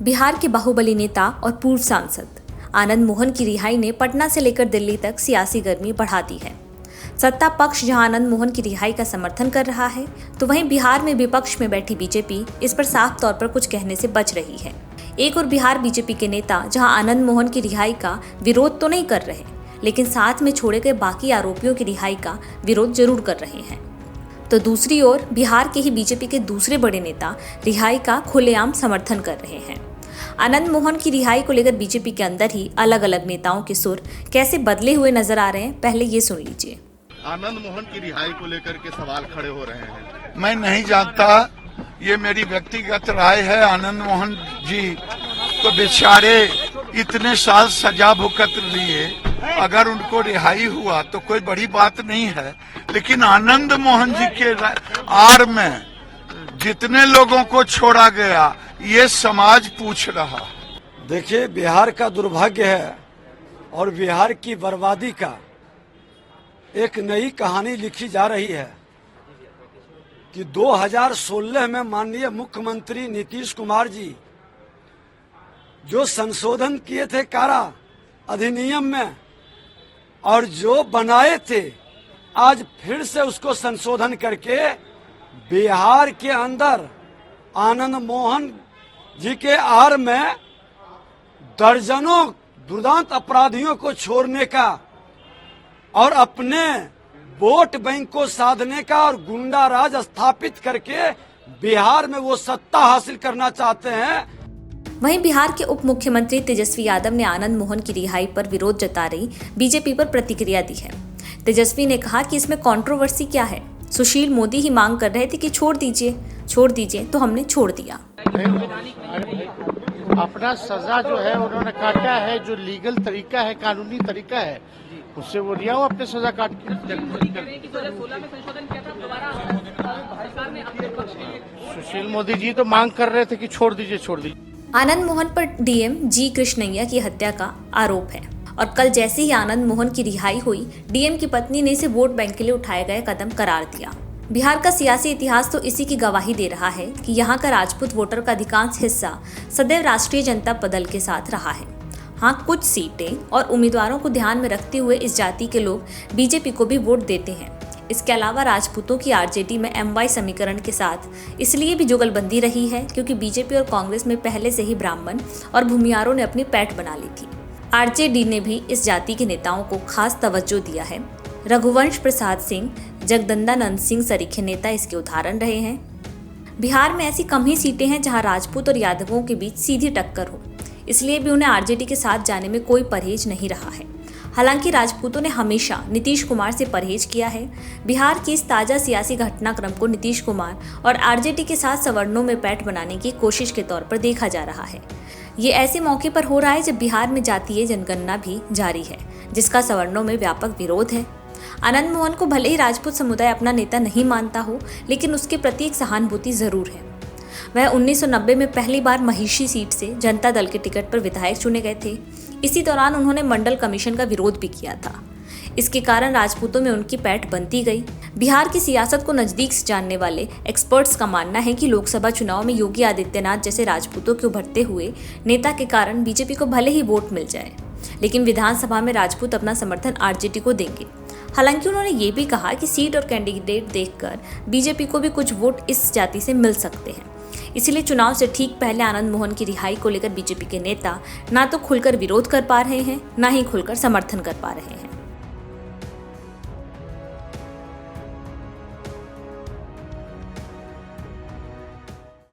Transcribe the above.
बिहार के बाहुबली नेता और पूर्व सांसद आनंद मोहन की रिहाई ने पटना से लेकर दिल्ली तक सियासी गर्मी बढ़ा दी है। सत्ता पक्ष जहां आनंद मोहन की रिहाई का समर्थन कर रहा है, तो वहीं बिहार में विपक्ष में बैठी बीजेपी इस पर साफ तौर पर कुछ कहने से बच रही है। एक और बिहार बीजेपी के नेता जहां आनंद मोहन की रिहाई का विरोध तो नहीं कर रहे, लेकिन साथ में छोड़े गए बाकी आरोपियों की रिहाई का विरोध जरूर कर रहे हैं, तो दूसरी ओर बिहार के ही बीजेपी के दूसरे बड़े नेता रिहाई का खुलेआम समर्थन कर रहे हैं। आनंद मोहन की रिहाई को लेकर बीजेपी के अंदर ही अलग अलग नेताओं के सुर कैसे बदले हुए नजर आ रहे हैं, पहले ये सुन लीजिए। आनंद मोहन की रिहाई को लेकर के सवाल खड़े हो रहे हैं। मैं नहीं जानता, ये मेरी व्यक्तिगत राय है। आनंद मोहन जी तो बेचारे इतने साल सजा भुगत लिए, अगर उनको रिहाई हुआ तो कोई बड़ी बात नहीं है, लेकिन आनंद मोहन जी के आड़ में जितने लोगों को छोड़ा गया, ये समाज पूछ रहा। देखिए, बिहार का दुर्भाग्य है और बिहार की बर्बादी का एक नई कहानी लिखी जा रही है कि 2016 में माननीय मुख्यमंत्री नीतीश कुमार जी जो संशोधन किए थे कारा अधिनियम में और जो बनाए थे, आज फिर से उसको संशोधन करके बिहार के अंदर आनंद मोहन जी के आड़ में दर्जनों दुर्दांत अपराधियों को छोड़ने का और अपने वोट बैंक को साधने का और गुंडा राज स्थापित करके बिहार में वो सत्ता हासिल करना चाहते हैं। वहीं बिहार के उप मुख्यमंत्री तेजस्वी यादव ने आनंद मोहन की रिहाई पर विरोध जता रही बीजेपी पर प्रतिक्रिया दी है। तेजस्वी ने कहा कि इसमें कंट्रोवर्सी क्या है, सुशील मोदी ही मांग कर रहे थे कि छोड़ दीजिए, तो हमने छोड़ दिया। अपना सजा जो है उन्होंने काटा है, जो लीगल तरीका है, कानूनी तरीका है, उससे वो लिया हो अपने सजा काट के। सुशील मोदी जी तो मांग कर रहे थे कि छोड़ दीजिए। आनंद मोहन पर डीएम जी कृष्णैया की हत्या का आरोप है और कल जैसे ही आनंद मोहन की रिहाई हुई, डीएम की पत्नी ने इसे वोट बैंक के लिए उठाए गए कदम करार दिया। बिहार का सियासी इतिहास तो इसी की गवाही दे रहा है कि यहाँ का राजपूत वोटर का अधिकांश हिस्सा सदैव राष्ट्रीय जनता दल के साथ रहा है। हाँ, कुछ सीटें और उम्मीदवारों को ध्यान में रखते हुए इस जाति के लोग बीजेपी को भी वोट देते हैं। इसके अलावा राजपूतों की आरजेडी में MY समीकरण के साथ इसलिए भी जुगलबंदी रही है क्योंकि बीजेपी और कांग्रेस में पहले से ही ब्राह्मण और भूमियारों ने अपनी पैठ बना ली थी। आरजेडी ने भी इस जाति के नेताओं को खास तवज्जो दिया है। रघुवंश प्रसाद सिंह, जगदंदानंद सिंह सरीखे नेता इसके उदाहरण रहे हैं। बिहार में ऐसी कम ही सीटें हैं जहां राजपूत और यादवों के बीच सीधी टक्कर हो, इसलिए भी उन्हें आरजेडी के साथ जाने में कोई परहेज नहीं रहा है। हालांकि राजपूतों ने हमेशा नीतीश कुमार से परहेज किया है। बिहार की इस ताज़ा सियासी घटनाक्रम को नीतीश कुमार और आरजेडी के साथ सवर्णों में पैठ बनाने की कोशिश के तौर पर देखा जा रहा है। ये ऐसे मौके पर हो रहा है जब बिहार में जातीय जनगणना भी जारी है, जिसका सवर्णों में व्यापक विरोध है। आनंद मोहन को भले ही राजपूत समुदाय अपना नेता नहीं मानता हो, लेकिन उसके प्रति एक सहानुभूति जरूर है। वह 1990 में पहली बार महिषी सीट से जनता दल के टिकट पर विधायक चुने गए थे। इसी दौरान उन्होंने मंडल कमीशन का विरोध भी किया था। इसके कारण राजपूतों में उनकी पैठ बनती गई। बिहार की सियासत को नजदीक से जानने वाले एक्सपर्ट्स का मानना है कि लोकसभा चुनाव में योगी आदित्यनाथ जैसे राजपूतों के उभरते हुए नेता के कारण बीजेपी को भले ही वोट मिल जाए, लेकिन विधानसभा में राजपूत अपना समर्थन आरजेडी को देंगे। हालांकि उन्होंने ये भी कहा कि सीट और कैंडिडेट देखकर बीजेपी को भी कुछ वोट इस जाति से मिल सकते हैं। इसलिए चुनाव से ठीक पहले आनंद मोहन की रिहाई को लेकर बीजेपी के नेता ना तो खुलकर विरोध कर पा रहे हैं, ना ही खुलकर समर्थन कर पा रहे हैं।